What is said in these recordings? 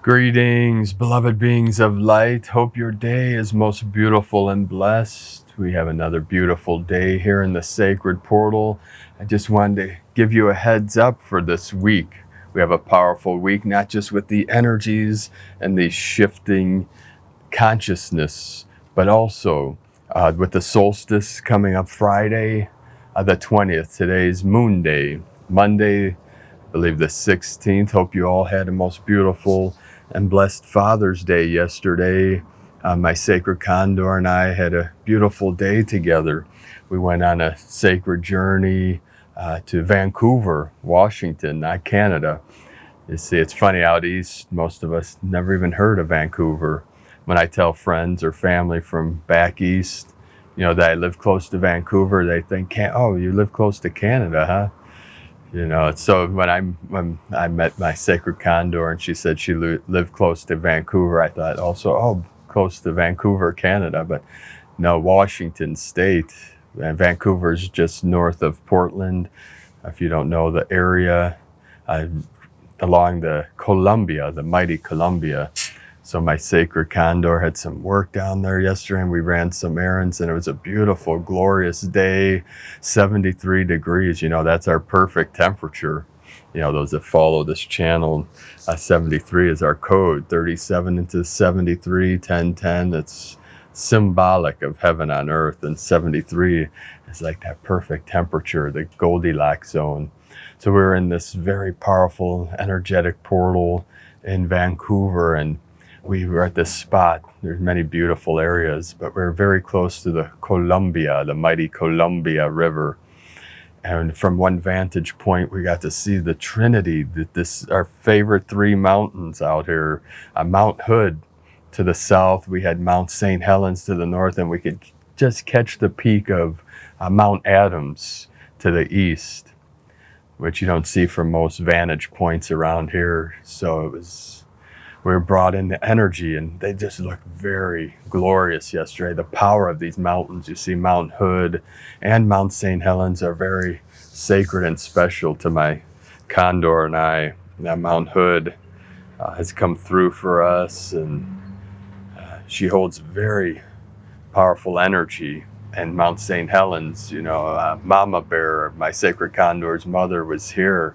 Greetings, beloved beings of light. Hope your day is most beautiful and blessed. We have another beautiful day here in the sacred portal. I just wanted to give you a heads up for this week. We have a powerful week, not just with the energies and the shifting consciousness, but also with the solstice coming up Friday, the 20th. Today's Moon Day. Monday, I believe the 16th. Hope you all had a most beautiful and blessed Father's Day yesterday. My sacred Condor and I had a beautiful day together. We went on a sacred journey to Vancouver, Washington, not Canada. You see, it's funny, out east, most of us never even heard of Vancouver. When I tell friends or family from back east, that I live close to Vancouver, they think, oh, you live close to Canada, huh? So when I met my sacred Condor and she said she lived close to Vancouver, I thought also, oh, close to Vancouver, Canada. But no, Washington State. And Vancouver's just north of Portland. If you don't know the area, along the Columbia, the mighty Columbia. So my sacred Condor had some work down there yesterday and we ran some errands and it was a beautiful, glorious day, 73 degrees. That's our perfect temperature. Those that follow this channel, 73 is our code, 37 into 73, 1010. It's symbolic of heaven on earth, and 73 is like that perfect temperature, the Goldilocks zone. So we're in this very powerful, energetic portal in Vancouver, and we were at this spot. There's many beautiful areas, but we're very close to the Columbia, the mighty Columbia River. And from one vantage point, we got to see the Trinity, our favorite three mountains out here. Mount Hood to the south, we had Mount St. Helens to the north, and we could just catch the peak of Mount Adams to the east, which you don't see from most vantage points around here. So we were brought into energy, and they just looked very glorious yesterday. The power of these mountains, you see Mount Hood and Mount St. Helens are very sacred and special to my Condor and I. Now, Mount Hood has come through for us, and she holds very powerful energy. And Mount St. Helens, Mama Bear, my sacred Condor's mother, was here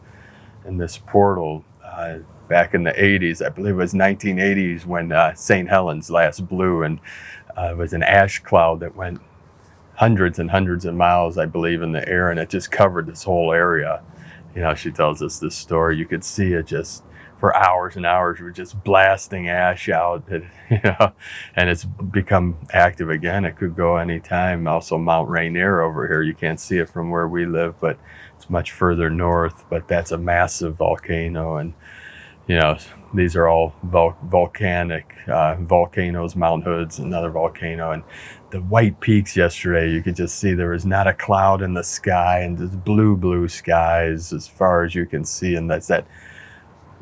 in this portal back in the 80s. I believe it was 1980s when St. Helens last blew, and it was an ash cloud that went hundreds and hundreds of miles, I believe, in the air, and it just covered this whole area. She tells us this story. You could see it just for hours and hours. We're just blasting ash out, and it's become active again. It could go anytime. Also, Mount Rainier over here, you can't see it from where we live, but it's much further north. But that's a massive volcano, and these are all volcanic volcanoes. Mount Hood's another volcano, and the white peaks yesterday, you could just see there was not a cloud in the sky, and just blue skies as far as you can see. And that's that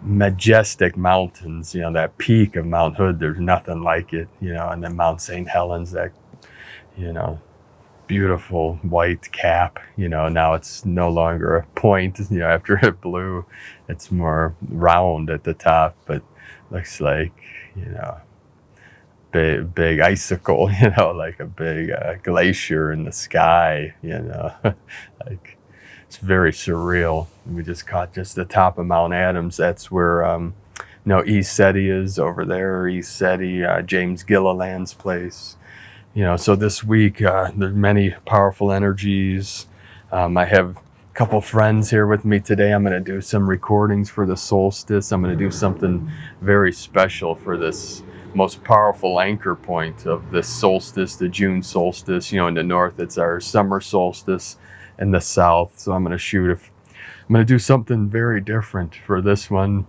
majestic mountains, that peak of Mount Hood, there's nothing like it, and then Mount St. Helens, that, beautiful white cap, now it's no longer a point, after it blew, it's more round at the top, but looks like, big icicle, like a big glacier in the sky, like it's very surreal. We just caught just the top of Mount Adams. That's where, East Seti is over there, East Seti, James Gilliland's place. So this week, there's many powerful energies. I have a couple friends here with me today. I'm going to do some recordings for the solstice. I'm going to do something very special for this most powerful anchor point of this solstice, the June solstice. In the north, it's our summer solstice. In the south. So I'm going to do something very different for this one.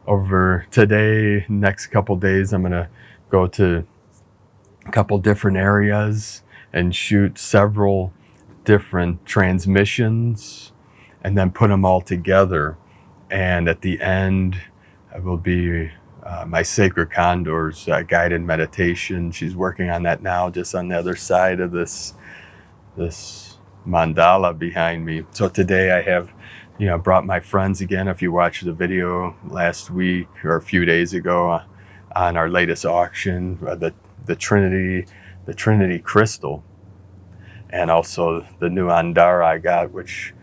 Over today, next couple days, I'm going to go to a couple different areas and shoot several different transmissions and then put them all together. And at the end, it will be my sacred Condor's guided meditation. She's working on that now, just on the other side of this mandala behind me. So today I have brought my friends again. If you watched the video last week or a few days ago on our latest auction, the Trinity crystal, and also the new Andara I got, which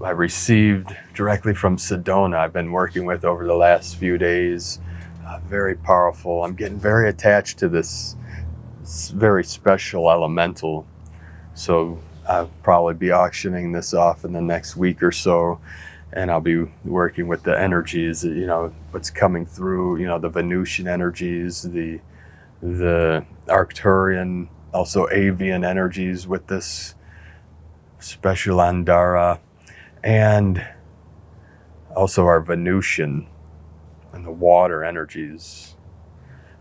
I received directly from Sedona. I've been working with over the last few days. Very powerful. I'm getting very attached to this very special elemental. So I'll probably be auctioning this off in the next week or so. And I'll be working with the energies, what's coming through, the Venusian energies, the Arcturian, also avian energies with this special Andara, and also our Venusian and the water energies.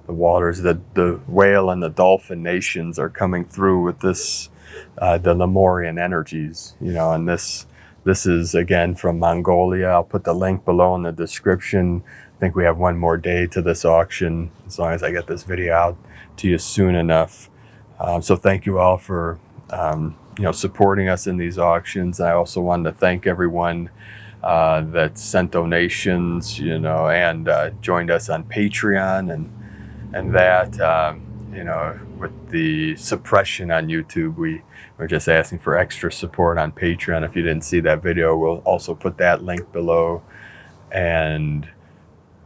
The waters, the whale and the dolphin nations are coming through with this, the Lemurian energies, and this is again from Mongolia. I'll put the link below in the description. I think we have one more day to this auction, as long as I get this video out to you soon enough. So thank you all for supporting us in these auctions. I also wanted to thank everyone that sent donations, and joined us on Patreon, and that, with the suppression on YouTube, we're just asking for extra support on Patreon. If you didn't see that video, we'll also put that link below, and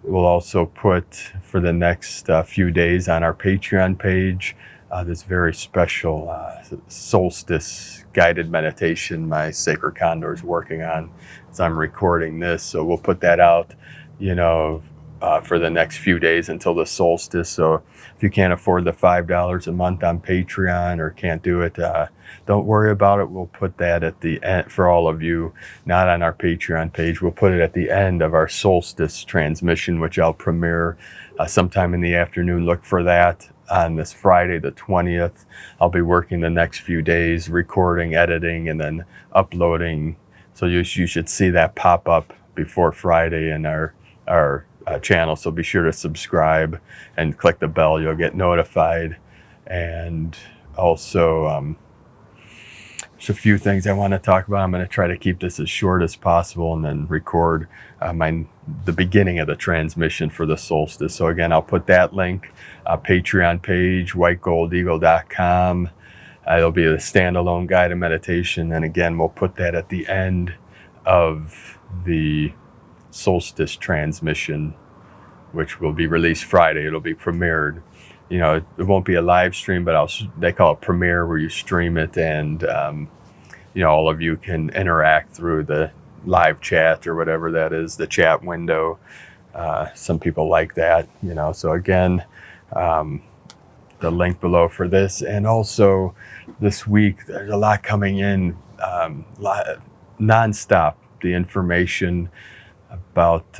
we'll also put for the next few days on our Patreon page this very special Solstice guided meditation my sacred Condor is working on as I'm recording this. So we'll put that out, for the next few days until the solstice. So if you can't afford the $5 a month on Patreon or can't do it, don't worry about it. We'll put that at the end for all of you, not on our Patreon page. We'll put it at the end of our solstice transmission, which I'll premiere sometime in the afternoon. Look for that on this Friday, the 20th. I'll be working the next few days, recording, editing, and then uploading. So you should see that pop up before Friday in our channel. So be sure to subscribe and click the bell. You'll get notified. And also, there's a few things I want to talk about. I'm going to try to keep this as short as possible and then record the beginning of the transmission for the solstice. So again, I'll put that link, Patreon page, whitegoldeagle.com. It'll be a standalone guided meditation. And again, we'll put that at the end of the solstice transmission, which will be released Friday. It'll be premiered. It won't be a live stream, but they call it premiere, where you stream it, and all of you can interact through the live chat or whatever that is, the chat window. Some people like that, So again, the link below for this, and also this week there's a lot coming in, nonstop. The information about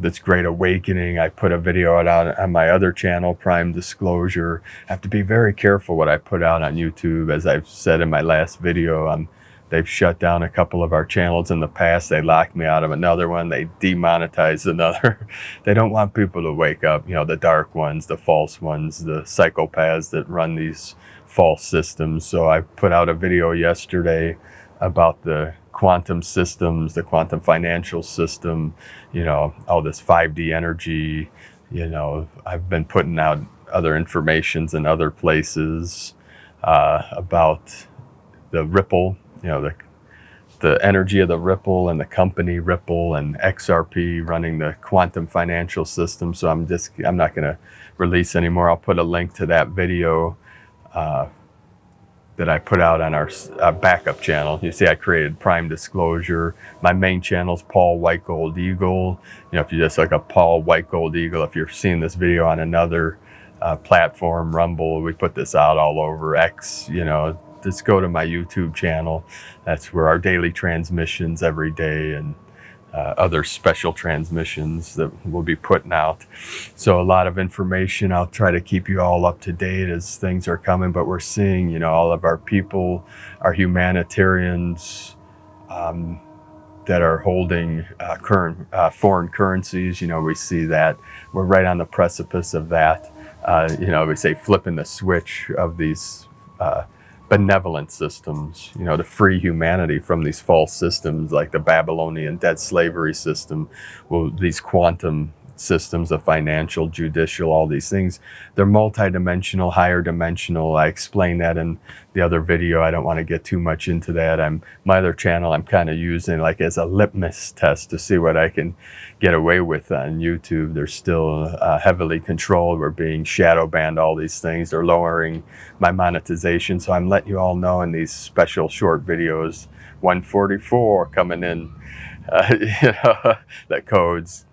this great awakening. I put a video out on my other channel, Prime Disclosure. I have to be very careful what I put out on YouTube. As I've said in my last video, they've shut down a couple of our channels in the past. They locked me out of another one. They demonetized another. They don't want people to wake up, the dark ones, the false ones, the psychopaths that run these false systems. So I put out a video yesterday about the quantum systems, the quantum financial system, all this 5D energy. I've been putting out other informations in other places about the Ripple, the energy of the Ripple and the company Ripple and XRP running the quantum financial system. So I'm not going to release anymore. I'll put a link to that video that I put out on our backup channel. You see, I created Prime Disclosure. My main channel is Paul White Gold Eagle. If you just look up Paul White Gold Eagle, if you're seeing this video on another platform, Rumble, we put this out all over X, just go to my YouTube channel. That's where our daily transmissions every day and other special transmissions that we'll be putting out. So a lot of information. I'll try to keep you all up to date as things are coming, but we're seeing, all of our people, our humanitarians that are holding current foreign currencies. We see that we're right on the precipice of that. We say flipping the switch of these benevolent systems, to free humanity from these false systems like the Babylonian debt slavery system, well, these quantum systems of financial, judicial, all these things. They're multidimensional, higher dimensional. I explained that in the other video. I don't want to get too much into that. My other channel I'm kind of using like as a litmus test to see what I can get away with on YouTube. They're still heavily controlled. We're being shadow banned, all these things. They're lowering my monetization. So I'm letting you all know in these special short videos, 144 coming in, that codes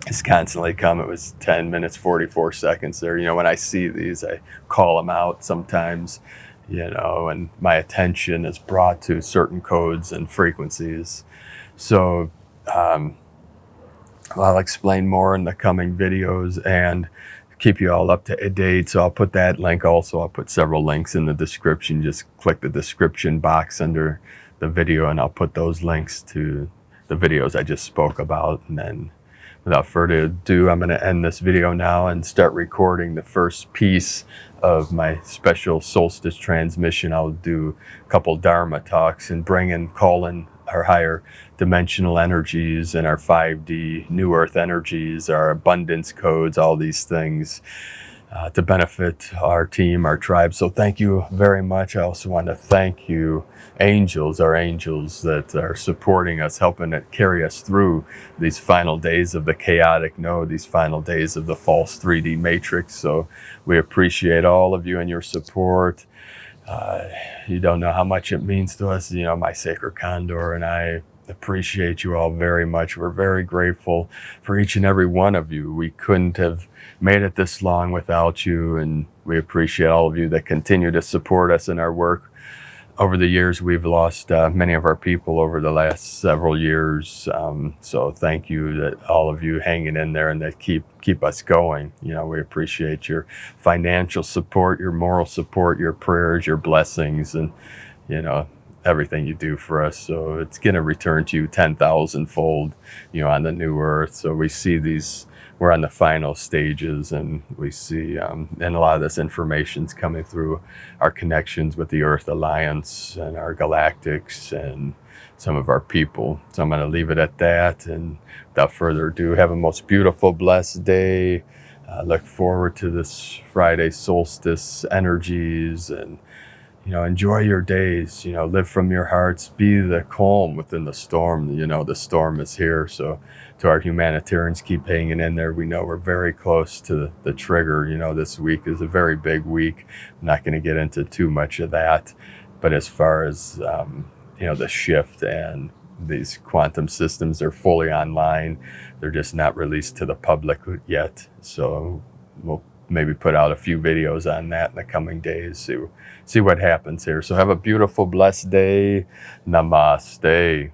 is constantly come. It was 10 minutes 44 seconds there. When I see these, I call them out sometimes, and my attention is brought to certain codes and frequencies. So I'll explain more in the coming videos and keep you all up to date. So I'll put that link also. I'll put several links in the description. Just click the description box under the video and I'll put those links to the videos I just spoke about. And then without further ado, I'm going to end this video now and start recording the first piece of my special solstice transmission. I'll do a couple Dharma talks and call in our higher dimensional energies and our 5D new earth energies, our abundance codes, all these things to benefit our team, our tribe. So thank you very much. I also want to thank you, angels, our angels that are supporting us, helping it carry us through these final days of the chaotic node, these final days of the false 3D matrix. So we appreciate all of you and your support. You don't know how much it means to us. My sacred Condor and I appreciate you all very much. We're very grateful for each and every one of you. We couldn't have made it this long without you, and we appreciate all of you that continue to support us in our work. Over the years, we've lost many of our people over the last several years. So thank you that all of you hanging in there and that keep us going. We appreciate your financial support, your moral support, your prayers, your blessings, and, everything you do for us. So it's going to return to you 10,000 fold, on the new earth. So we see we're on the final stages, and we see, and a lot of this information's coming through our connections with the Earth Alliance and our galactics and some of our people. So I'm going to leave it at that. And without further ado, have a most beautiful, blessed day. Look forward to this Friday solstice energies, and enjoy your days, live from your hearts, be the calm within the storm. The storm is here. So to our humanitarians, keep hanging in there. We know we're very close to the trigger. This week is a very big week. I'm not going to get into too much of that. But as far as, the shift and these quantum systems, they're fully online. They're just not released to the public yet. So we'll maybe put out a few videos on that in the coming days, see what happens here. So have a beautiful, blessed day. Namaste.